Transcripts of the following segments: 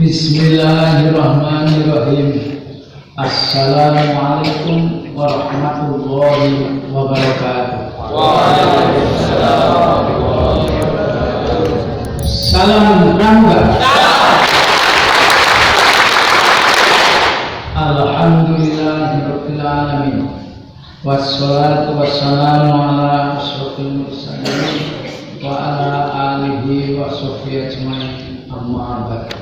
Bismillahirrahmanirrahim. Assalamualaikum warahmatullahi wabarakatuh. Waalaikumsalam warahmatullahi wabarakatuh. Salam pramuka. Alhamdulillahirabbil alamin. Wassalatu wassalamu ala asyrofil mursalin wa ala alihi wa sahbihi ajmain. Amma ba'du.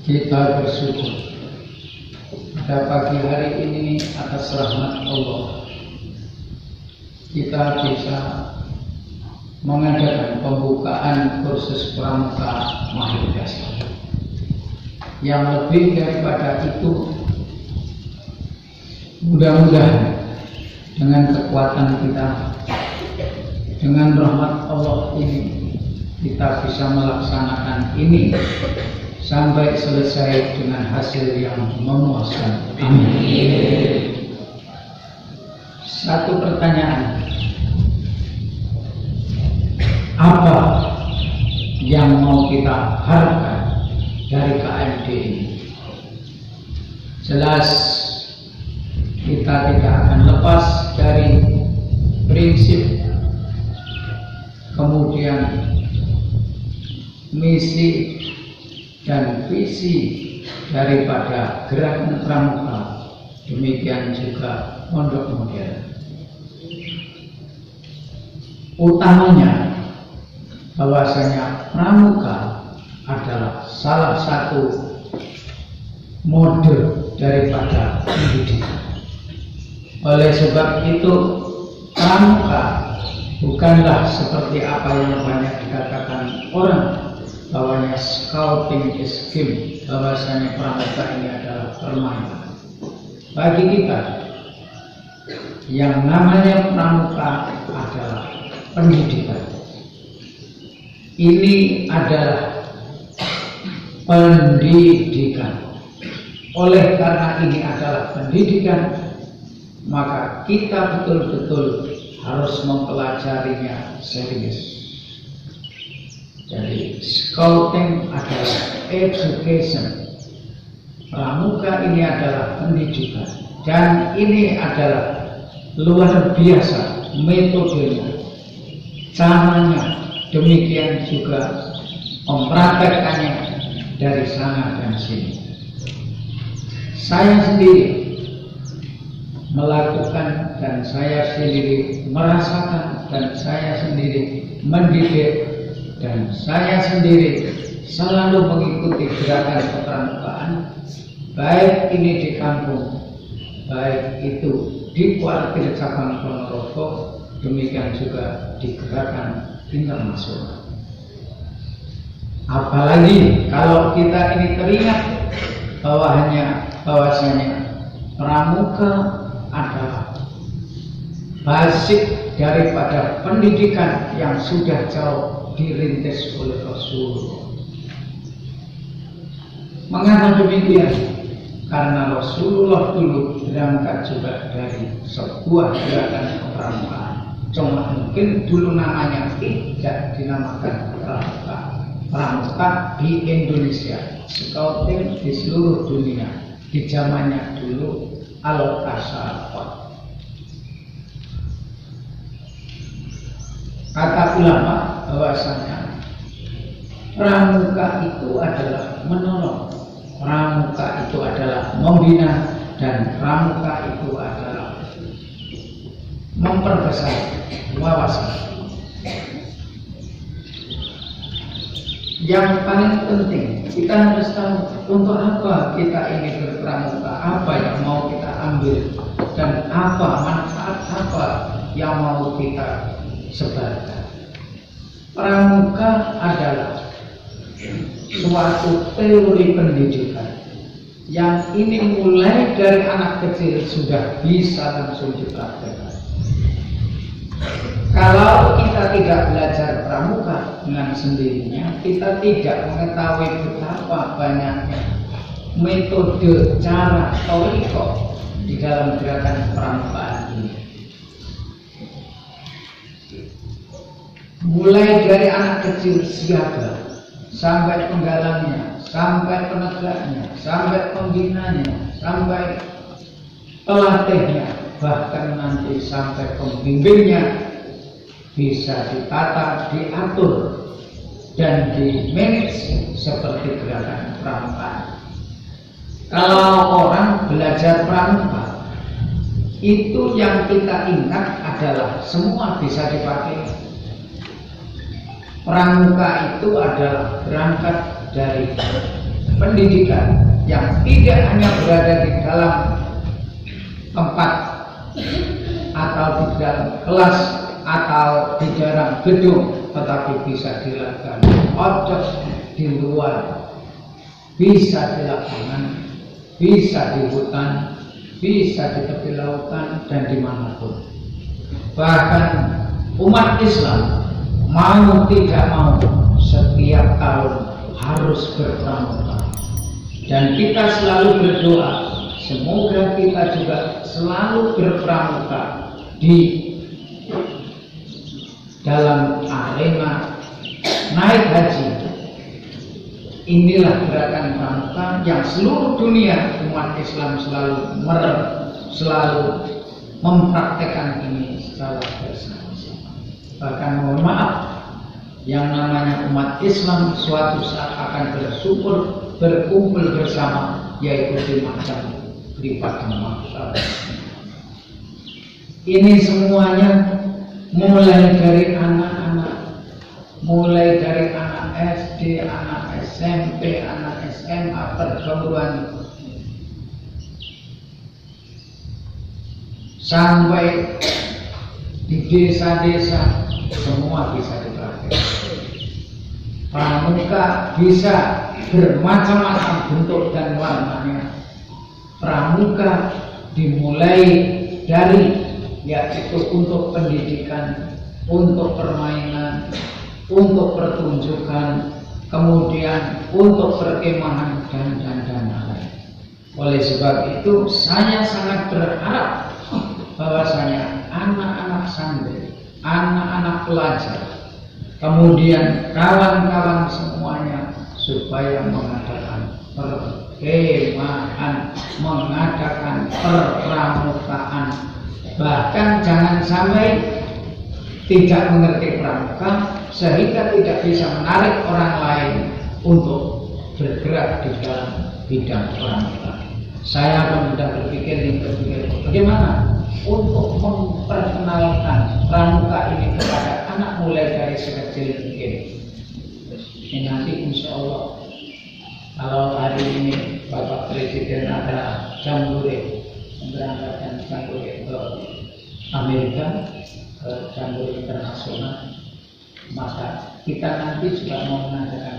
Kita bersyukur pada pagi hari ini atas rahmat Allah kita bisa mengadakan pembukaan kursus pramuka Mahidasar. Yang lebih daripada itu, mudah-mudahan dengan kekuatan kita, dengan rahmat Allah ini, kita bisa melaksanakan ini sampai selesai dengan hasil yang memuaskan. Amin. Satu pertanyaan, apa yang mau kita harapkan dari KMD ini? Jelas kita tidak akan lepas dari prinsip, kemudian misi dan visi daripada gerakan pramuka, demikian juga pondok modern. Utamanya bahwasanya pramuka adalah salah satu mode daripada pendidikan. Oleh sebab itu, pramuka bukanlah seperti apa yang banyak dikatakan orang, bahwanya scouting is game, bahwasanya pramuka ini adalah permainan. Bagi kita, yang namanya pramuka adalah pendidikan. Ini adalah pendidikan. Oleh karena ini adalah pendidikan, maka kita betul-betul harus mempelajarinya serius. Jadi scouting adalah education, pramuka ini adalah pendidikan, dan ini adalah luar biasa metodenya, caranya, demikian juga mempraktekkannya dari sana dan sini. Saya sendiri melakukan dan saya sendiri merasakan dan saya sendiri mendidik dan saya sendiri selalu mengikuti gerakan kepramukaan, baik ini di kampung, baik itu di kuartir cabang Ponorogo, demikian juga di gerakan internasional. Apalagi kalau kita ini teringat bahwasanya pramuka adalah basic daripada pendidikan yang sudah jauh dirintis oleh Rasulullah. Mengapa demikian? Karena Rasulullah dulu berangkat juga dari sebuah gerakan kepramukaan. Cuma mungkin dulu namanya tidak dinamakan pramuka. Pramuka di Indonesia, scouting di seluruh dunia. Di zamannya dulu Al-Kasafah. Kata ulama bahwasanya pramuka itu adalah menolong, pramuka itu adalah membina, dan pramuka itu adalah memperbesar wawasan. Yang paling penting kita harus tahu untuk apa kita ini berpramuka, apa yang mau kita ambil, dan apa manfaat apa yang mau kita sebarkan. Pramuka adalah suatu teori pendidikan yang ini mulai dari anak kecil sudah bisa langsung dipraktekkan. Kalau kita tidak belajar pramuka dengan sendirinya, kita tidak mengetahui betapa banyaknya metode, cara, toriko di dalam gerakan pramukaan ini. mulai dari anak kecil siaga sampai penggalangnya, sampai penegaknya, sampai pembinanya, sampai pelatihnya, bahkan nanti sampai pembimbingnya bisa ditata, diatur, dan di-manage seperti gerakan pramuka. Kalau orang belajar pramuka, itu yang kita ingat adalah semua bisa dipakai. Pramuka itu adalah berangkat dari pendidikan yang tidak hanya berada di dalam tempat atau di dalam kelas atau di dalam gedung, tetapi bisa dilakukan outdoor, di luar, bisa dilakukan, bisa di hutan, bisa di tepi lautan, dan dimanapun. Bahkan umat Islam mau tidak mau setiap tahun harus berpramuka, dan kita selalu berdoa semoga kita juga selalu berpramuka di dalam arena naik haji. Inilah gerakan pramuka yang seluruh dunia umat Islam selalu mempraktekkan ini secara bersama-sama. Bahkan mohon maaf, yang namanya umat Islam suatu saat akan berkumpul bersama, yaitu di macam beribadah mahsyar. Ini semuanya mulai dari anak-anak, mulai dari anak SD, anak SMP, anak SMA, perguruan, sampai di desa-desa, semua bisa dipraktikkan. Pramuka bisa bermacam-macam bentuk dan warnanya. Pramuka dimulai dari, yaitu untuk pendidikan, untuk permainan, untuk pertunjukan, kemudian untuk perkemahan, dan lain. Oleh sebab itu saya sangat berharap bahwasanya anak-anak santri, anak-anak pelajar, kemudian kawan-kawan semuanya supaya mengadakan perkemahan, mengadakan perpramukaan. Bahkan jangan sampai tidak mengerti pramuka sehingga tidak bisa menarik orang lain untuk bergerak di dalam bidang pramuka. Saya pun sudah berpikir bagaimana untuk memperkenalkan pramuka ini kepada anak mulai dari sekecil mungkin. Ini nanti insya Allah kalau hari ini Bapak Presiden ada jambore, memberangkatkan jambore ke Amerika, ke jambore internasional, maka kita nanti juga mau mengadakan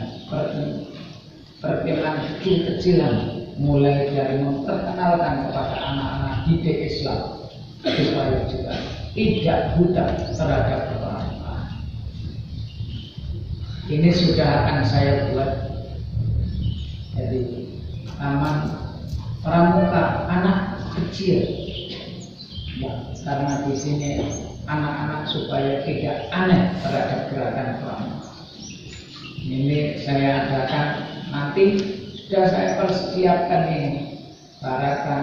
perkemahan kecil-kecilan, mulai dari memperkenalkan kepada anak-anak didik Islam supaya juga tidak buta terhadap pramuka. Ini sudah akan saya buat, jadi taman pramuka anak kecil, ya, karena di sini anak-anak supaya tidak aneh terhadap gerakan pramuka. Ini saya adakan nanti, sudah saya persiapkan ini, barakan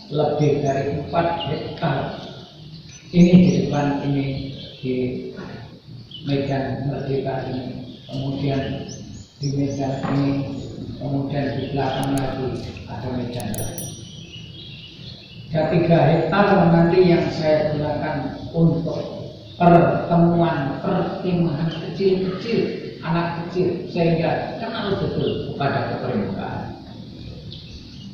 lebih dari 4 hektar. Ini di depan ini, di Medan Merdeka ini, kemudian di Medan ini, kemudian di belakang lagi ada Medan lagi. Ada 3 hektar nanti yang saya gunakan untuk pertemuan, perkemahan kecil-kecil, anak kecil, sehingga kenal betul kepada kepramukaan.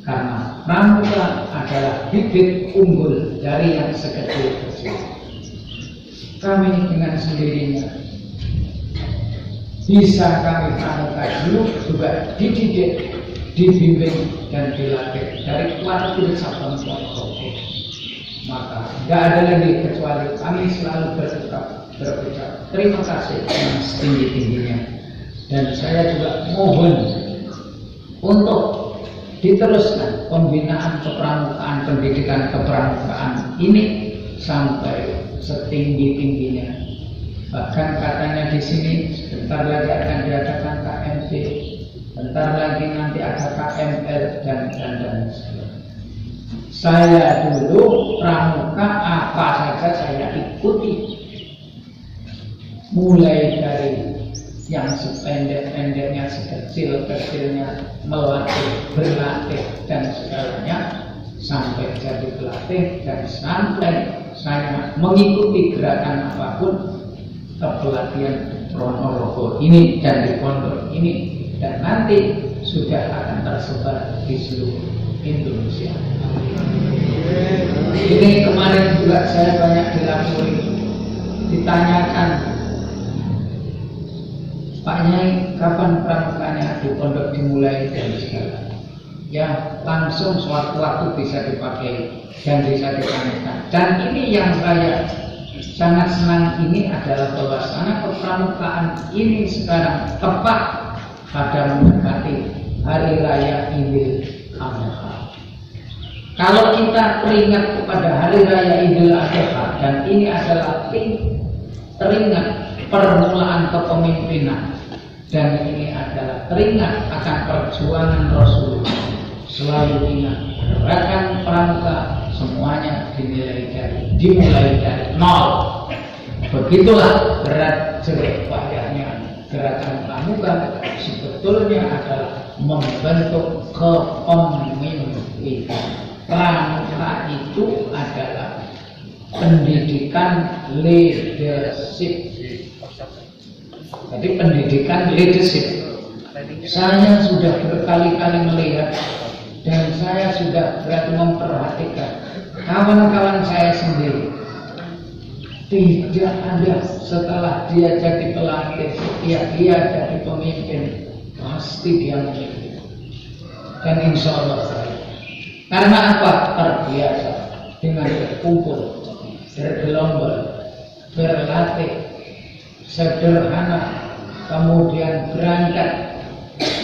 Karena pramuka adalah bibit unggul dari yang sekecil-kecil. Kami dengan sendirinya bisa kami pramuka dulu juga dididik, dibimbing, dan dilatih dari kuartil Sabang Kuartil. Maka tidak ada lagi kecuali kami selalu berucap terima kasih yang setinggi-tingginya. Dan saya juga mohon untuk diteruskan pembinaan kepramukaan, pendidikan kepramukaan ini sampai setinggi-tingginya. Bahkan katanya di sini sebentar lagi akan diadakan KMP, Bentar lagi nanti ada KML dan sebagainya. Saya dulu pramuka apa saja saya ikuti, mulai dari yang sependek-pendeknya, sekecil-kecilnya, berlatih dan segalanya, sampai jadi pelatih, dan sampai saya mengikuti gerakan apapun kepelatihan Ponorogo ini dan di pondok ini, dan nanti sudah akan tersebar di seluruh Indonesia. Ini kemarin juga saya banyak dilapori, ditanyakan, Pak Nyai, kapan pramukanya di pondok dimulai dan segala. Ya, langsung suatu waktu bisa dipakai dan bisa ditanyakan. Dan ini yang saya sangat senang ini adalah bahwasanya kepramukaan ini sekarang tepat pada mendekati Hari Raya Idul Adha. Kalau kita teringat kepada Hari Raya Idul Adha, dan ini adalah teringat permulaan kepemimpinan, dan ini adalah teringat akan perjuangan Rasulullah. Selalu ingat, gerakan pramuka semuanya dimulai dari nol. Begitulah berat jerih payahnya gerakan pramuka sebetulnya adalah membentuk kepemimpinan. Pramuka itu adalah pendidikan leadership. Jadi pendidikan leadership. Saya sudah berkali-kali melihat dan saya sudah berarti memperhatikan kawan-kawan saya sendiri. Tidak ada setelah dia jadi pelatih, setiap dia jadi pemimpin, pasti dia memimpin. Dan insya Allah saya. Karena apa? Terbiasa dengan berkumpul, bergelombol, berlatih, sederhana, kemudian berangkat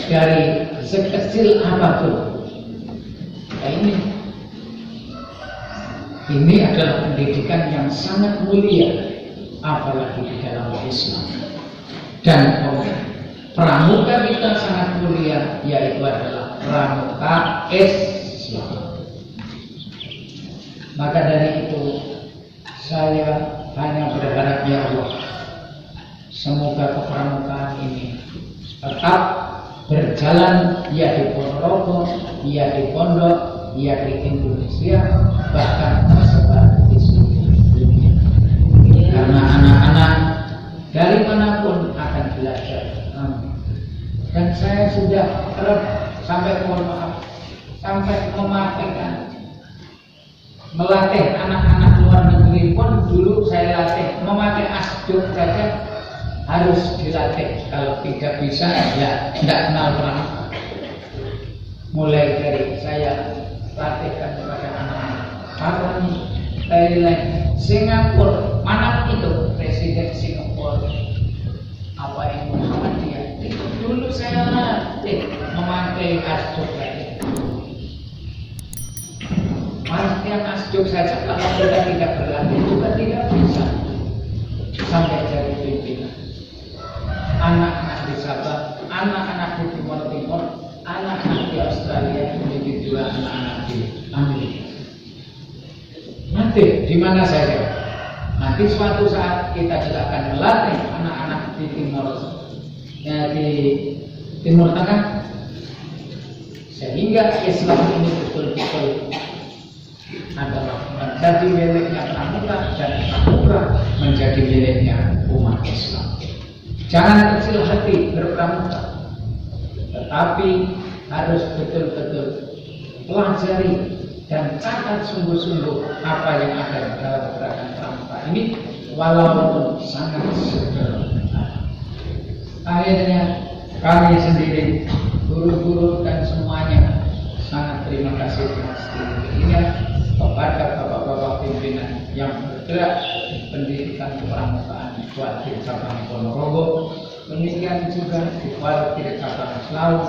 dari sekecil apapun. Nah, ini adalah pendidikan yang sangat mulia, apalagi di dalam Islam. Dan pramuka kita sangat mulia, yaitu adalah pramuka Islam. Maka dari itu saya hanya berharap, ya Allah, semoga kepramukaan ini tetap berjalan, ya di Ponorogo, ya di pondok, ya di Indonesia, bahkan tersebar di seluruh dunia. Karena anak-anak dari manapun akan belajar. Dan saya sudah sampai mematikan melatih anak-anak luar negeri pun. Dulu saya latih memakai asduk saja harus dilatih. Kalau tidak bisa, ya tidak kenal pramuka. Mulai dari saya latihkan kepada anak-anak Thailand, Thailand, Singapura, mana itu presiden Singapura, apa yang Muhammadiyah. Itu dulu saya latih memakai asduk saja. Pastian asduk saja, kalau kita tidak berlatih juga tidak bisa sampai jadi pimpinan. Anak-anak di Sabah, anak-anak di Timur, anak-anak di Australia, begitu juga anak-anak di Amerika. Nanti di mana saja. Nanti suatu saat kita juga akan melatih anak-anak di Timur Tengah, sehingga Islam ini betul-betul adalah menjadi miliknya pramuka dan pramuka menjadi miliknya umat Islam. Jangan kecil hati berpramuka, tetapi harus betul-betul pelajari dan catat sungguh-sungguh apa yang ada dalam gerakan pramuka ini, walaupun sangat sederhana. Akhirnya kami sendiri, guru-guru dan semuanya, sangat terima kasih kepada bapak-bapak pimpinan yang bergerak di pendidikan kepramukaan di cabang Ponorogo, demikian juga di cabang Selau,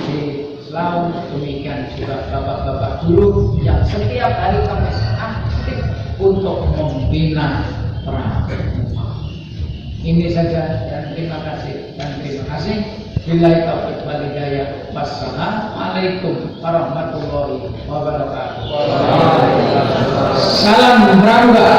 di Selau, demikian juga bapak-bapak guru yang setiap hari kami aktif untuk membina pramuka. Ini saja, dan terima kasih. Billahi taufiq wal hidayah. Wassalamualaikum warahmatullahi wabarakatuh. Salam Brangga.